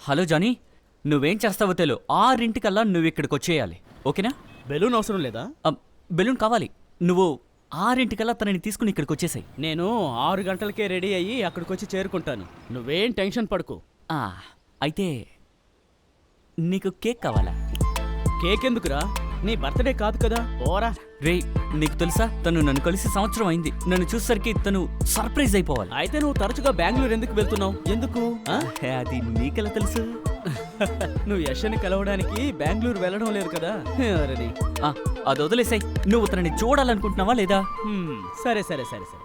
Hello Johnny, నువ్వేం చేస్తావో తెలు 6:00కల్లా నువ్వు ఇక్కడికి వచ్చేయాలి, ఓకేనా? బెలూన్ అవసరం లేదా? బెలూన్ కావాలి. నువ్వు 6:00కల్లా తనని తీసుకుని ఇక్కడికి వచ్చేసాయి. నేను 6 గంటలకే రెడీ అయ్యి అక్కడికి వచ్చి చేరుకుంటాను. నువ్వేం టెన్షన్ పడుకో. అయితే నీకు కేక్ కావాలా? కేక్ ఎందుకురా? నీ బర్త్డే కాదు కదా, ఓరా. రే, నీకు తెలుసా, తను నన్ను కలిసి సంవత్సరం అయింది. నన్ను చూసేసరికి తను సర్ప్రైజ్ అయిపోవాలి. అయితే నువ్వు తరచుగా బెంగళూరు ఎందుకు వెళ్తున్నావు? ఎందుకు? అది నీకెలా తెలుసు? నువ్వు యశ్ని కలవడానికి బెంగళూరు వెళ్ళడం లేదు కదా. అది వదిలేసాయి. నువ్వు తనని చూడాలనుకుంటున్నావా లేదా? సరే సరే సరే సరే.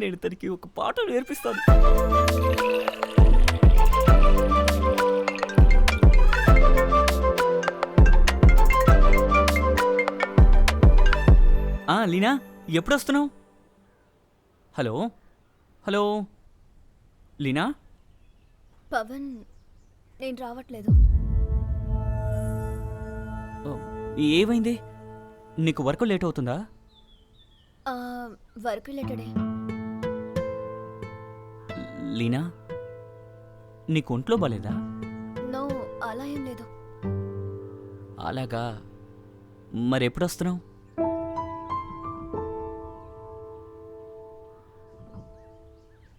నేను తనకి ఒక పాట నేర్పిస్తాను. లీనా, ఎప్పుడు వస్తున్నావు? Hello hello Leena. పవన్, నేను రావట్లేదు. ఏమైంది? నీకు వర్క్ లేట్ అవుతుందా? వర్క్ రిలేటెడే. లీనా, నీకు ఒంట్లో బాలేదా? నో, అలా ఏం లేదు. అలాగా, మరెప్పుడు వస్తున్నావు?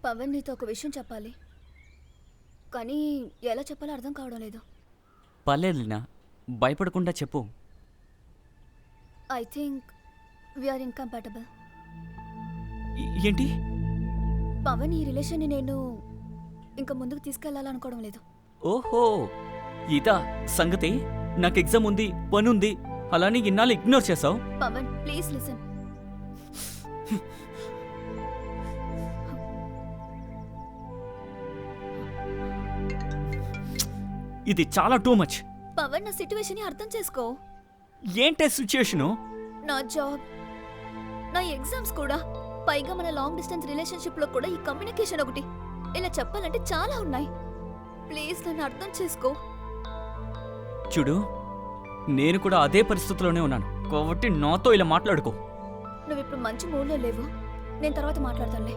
పవన్, నీతో ఒక విషయం చెప్పాలి, కానీ ఎలా చెప్పాలో అర్థం కావడం లేదు. పర్లేదు లీనా, భయపడకుండా చెప్పు. I think we are incompatible. ఏంటి? పవన్, ఈ రిలేషన్ని నేను ఇంకా ముందుకు తీసుకెళ్లాలనుకోవడం లేదు. ఓహో, ఇదా సంగతి? నాకు ఎగ్జామ్ ఉంది, పని ఉంది, అలానే ఇన్నాళ్ళు ఇగ్నోర్ చేసావు. Pavan, please listen. ఇది చాలా టూ మచ్. పవన్, నా సిట్యువేషన్ అర్థం చేసుకో. ఏంటే సిచ్యుయేషను? నా జాబ్, నా ఎగ్జామ్స్ కూడా, పైగా మన లాంగ్ డిస్టెన్స్ రిలేషన్షిప్ లో కూడా ఈ కమ్యూనికేషన్ ఒకటి. ఇలా చెప్పాలంటే చాలా ఉన్నాయి. ప్లీజ్ నన్ను అర్థం చేసుకో. చూడు, నేను కూడా అదే పరిస్థితిలోనే ఉన్నాను, కాబట్టి నాతో ఇలా మాట్లాడుకో. నువ్వు ఇప్పుడు మంచి మూడ్లో లేవు, నేను తర్వాత మాట్లాడతానులే.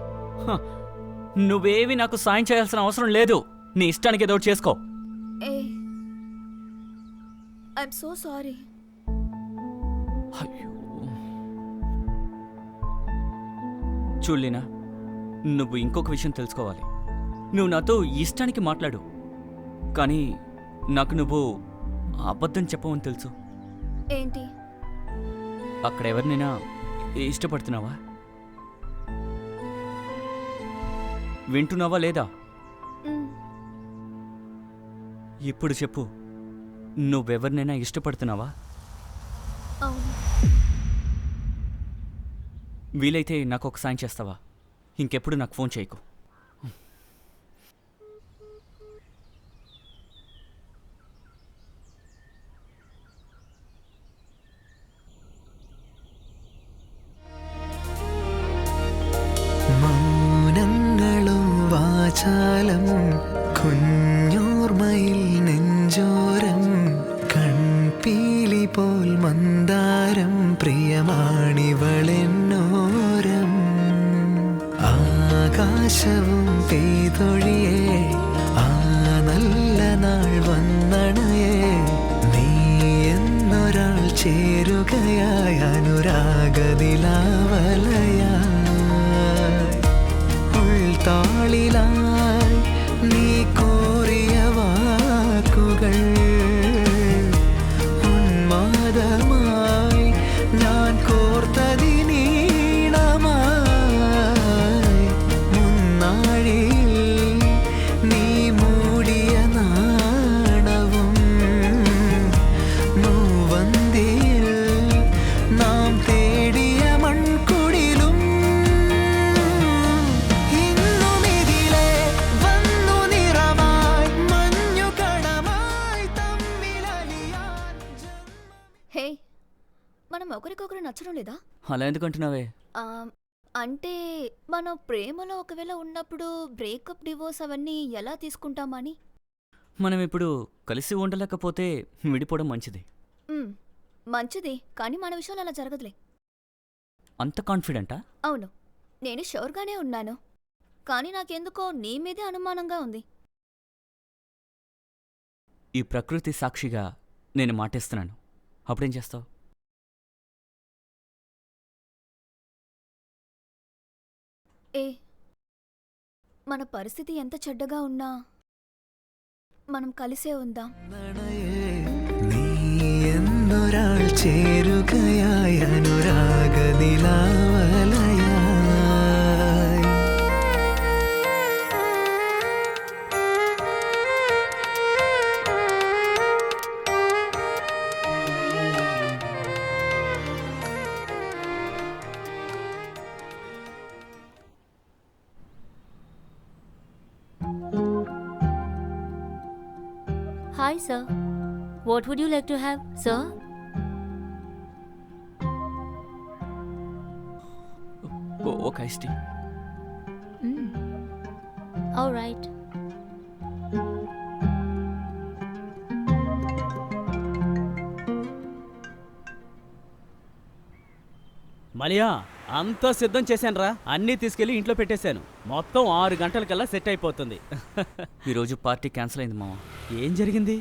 నువ్వేవి నాకు సాయం చేయాల్సిన అవసరం లేదు. నీ ఇష్టానికి ఏదో చేసుకో. ఏ, ఐఎమ్ సో సారీ. చూడలేనా, నువ్వు ఇంకొక విషయం తెలుసుకోవాలి. నువ్వు నాతో ఇష్టానికి మాట్లాడు, కానీ నాకు నువ్వు అబద్ధం చెప్పవని తెలుసు. ఏంటి? అక్కడ ఎవరినైనా ఇష్టపడుతున్నావా? వింటున్నావా లేదా? ఇప్పుడు చెప్పు, నువ్వెవరినైనా ఇష్టపడుతున్నావా? అవును. వీలైతే నాకు ఒక సాయం చేస్తావా? ఇంకెప్పుడు నాకు ఫోన్ చేయకు. മൗനങ്ങളും വാചാലം കുഞ്ഞോർമ്മയിൽ നെഞ്ചോരം കൺപീലി പോൽ മന്ദാരം പ്രിയമാണിവളെന്നോരം ആകാശവും പെയ്തൊഴിയേ ആ നല്ല നാൾ വന്നണയേ നീ എന്നൊരാൾ ചേരുകയായി അനുരാഗനിലാവലയായി താളിലായി നീ കോരിയ വാക്കുകൾ ഉന്മാദമായി ഞാൻ കോർത്തതിനീണമായി മുന്നാഴിയിൽ നീ മൂടിയ നാണവും മൂവന്തിയിൽ നാം തേടിയ മൺകുടിലും హే, మనం ఒకరికొకరు నచ్చడం లేదా? అలా ఎందుకంటున్నావే? అంటే మనం ప్రేమలో ఒకవేళ ఉన్నప్పుడు బ్రేకప్, డివోర్స్ అవన్నీ ఎలా తీసుకుంటామని. మనం ఇప్పుడు కలిసి ఉండలేకపోతే విడిపోవడం మంచిది. మంచిది, కానీ మన విషయంలో అలా జరగదులే. అంత కాన్ఫిడెంటా? అవును, నేను షూర్గానే ఉన్నాను. కానీ నాకెందుకో నీ మీదే అనుమానంగా ఉంది. ఈ ప్రకృతి సాక్షిగా నేను మాటేస్తున్నాను. అప్పుడేం చేస్తావు? ఏ మన పరిస్థితి ఎంత చెడ్డగా ఉన్నా మనం కలిసే ఉందాం. നീ എന്നൊരാൾ ചേരുകയായി അനുരാഗനിലാവലയായി. Hi, sir. What would you like to have, sir? ఒక ఐస్ టీ. All right. మలియా అంతా సిద్ధం చేశానురా. అన్నీ తీసుకెళ్లి ఇంట్లో పెట్టేశాను. మొత్తం 6 గంటలకల్లా సెట్ అయిపోతుంది. ఈరోజు పార్టీ క్యాన్సిల్ అయింది మామ. ఏం జరిగింది?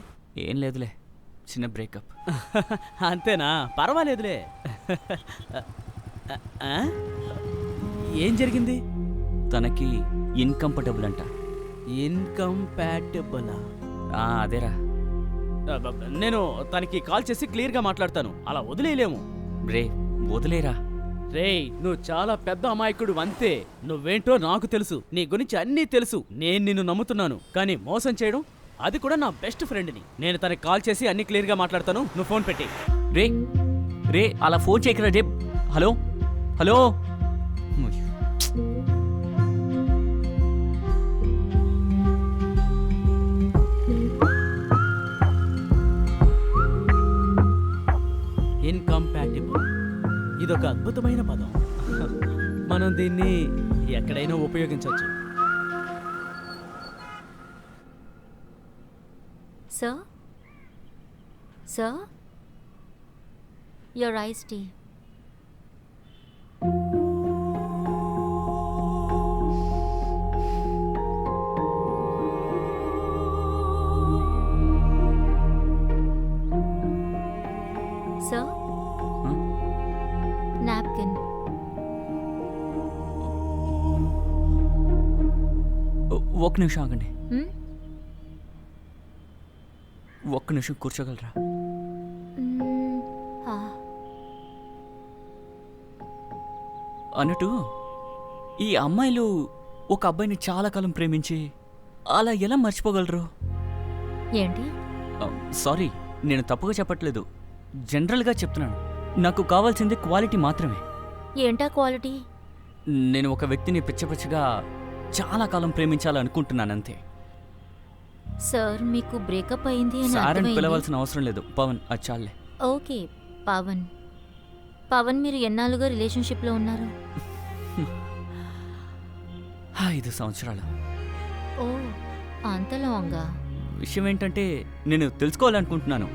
ఏం లేదులే, చిన్న బ్రేకప్. అంతేనా? పర్వాలేదులే. ఆ? ఏం జరిగింది? తనకి ఇన్కంఫర్టబుల్ అంట. ఇన్కంపాటబులా? అదేరా. నేను తనకి కాల్ చేసి క్లియర్గా మాట్లాడతాను. అలా వదిలేయలేము. రే వదిలేరా. రేయ్, నువ్వు చాలా పెద్ద అమాయకుడు అంతే. నువ్వేంటో నాకు తెలుసు, నీ గురించి అన్నీ తెలుసు. నేను నిన్ను నమ్ముతున్నాను, కానీ మోసం చేయడం, అది కూడా నా బెస్ట్ ఫ్రెండ్ని. నేను తనకి కాల్ చేసి అన్ని క్లియర్గా మాట్లాడతాను. నువ్వు ఫోన్ పెట్టి. రే రే అలా ఫోన్ చేయకరా రే. Hello hello. ఇన్కంపాటిబుల్, ఇదొక అద్భుతమైన పదం. మనం దీన్ని ఎక్కడైనా ఉపయోగించవచ్చు. Sir? Sir? Your iced tea. Sir? Napkin. ఒక్క నిమిషం ఆగండి. Hmm? ఒక్క నిమిషం కూర్చోగలరా? అన్నట్టు ఈ అమ్మాయిలు ఒక అబ్బాయిని చాలా కాలం ప్రేమించి అలా ఎలా మర్చిపోగలరు? ఏంటి? సారీ, నేను తప్పుగా చెప్పట్లేదు, జనరల్గా చెప్తున్నాను. నాకు కావాల్సింది క్వాలిటీ మాత్రమే. ఏంటా క్వాలిటీ? నేను ఒక వ్యక్తిని పిచ్చపిచ్చగా చాలా కాలం ప్రేమించాలనుకుంటున్నానంతే. సార్, మీకు బ్రేకప్ అయింది అని సార్ అని అర్థమైంది. పిలవాల్సిన అవసరం లేదు, పవన్ అది చాలే. ఓకే, పవన్. పవన్, మీరు ఎన్నాళ్ళుగా రిలేషన్షిప్లో ఉన్నారు? 5 సంవత్సరాలు. ఓ, అంత లాంగా? విషయం ఏంటంటే నేను తెలుసుకోవాలనుకుంటున్నాను.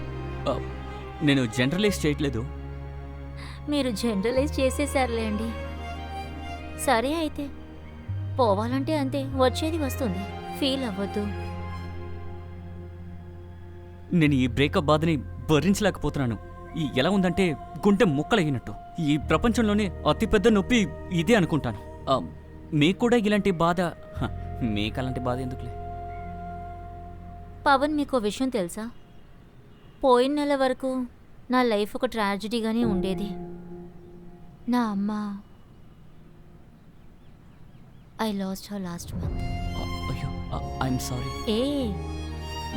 నేను జనరలైజ్ చేయట్లేదు. మీరు జనరలైజ్ చేసేసారులేండి. సరే అయితే, పోవాలంటే అంతే, వచ్చేది వస్తుంది, ఫీల్ అవ్వద్దు. నేను ఈ బ్రేకప్ బాధని భరించలేకపోతున్నాను. ఎలా ఉందంటే గుండె ముక్కలయ్యినట్టు. ఈ ప్రపంచంలోనే అతిపెద్ద నొప్పి ఇదే అనుకుంటాను. మీకు కూడా ఇలాంటి బాధ? మీకు అలాంటి బాధ ఎందుకులే. పవన్, మీకు విషయం తెలుసా? పోయిన నెల వరకు నా లైఫ్ ఒక ట్రాజడీగానే ఉండేది. నా అమ్మ, I lost her last month. అయ్యో, ఐఎమ్ సారీ. ఏ,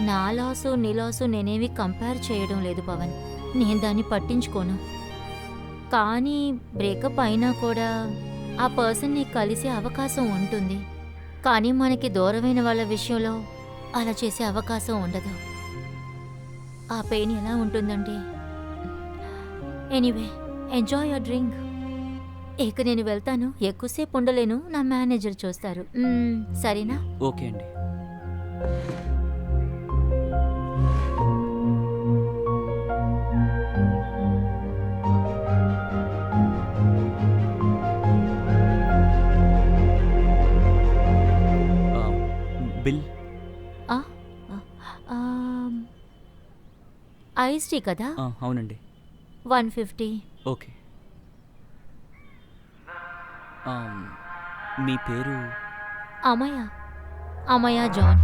నా లాసు నీ లాసు నేనేమి కంపేర్ చేయడం లేదు పవన్. నేను దాన్ని పట్టించుకోను. కానీ బ్రేకప్ అయినా కూడా ఆ పర్సన్ని కలిసే అవకాశం ఉంటుంది. కానీ మనకి దూరమైన వాళ్ళ విషయంలో అలా చేసే అవకాశం ఉండదు. ఆ పెయిన్ ఎలా ఉంటుందంటే, ఎనీవే, ఎంజాయ్ యువర్ డ్రింక్. ఇక నేను వెళ్తాను, ఎక్కువసేపు ఉండలేను, నా మేనేజర్ చూస్తారు. సరేనా? ఓకే అండి. బిల్ ఐస్ టీ కదా అవునండి. 150. ఓకే. మీ పేరు? అమయ జాన్.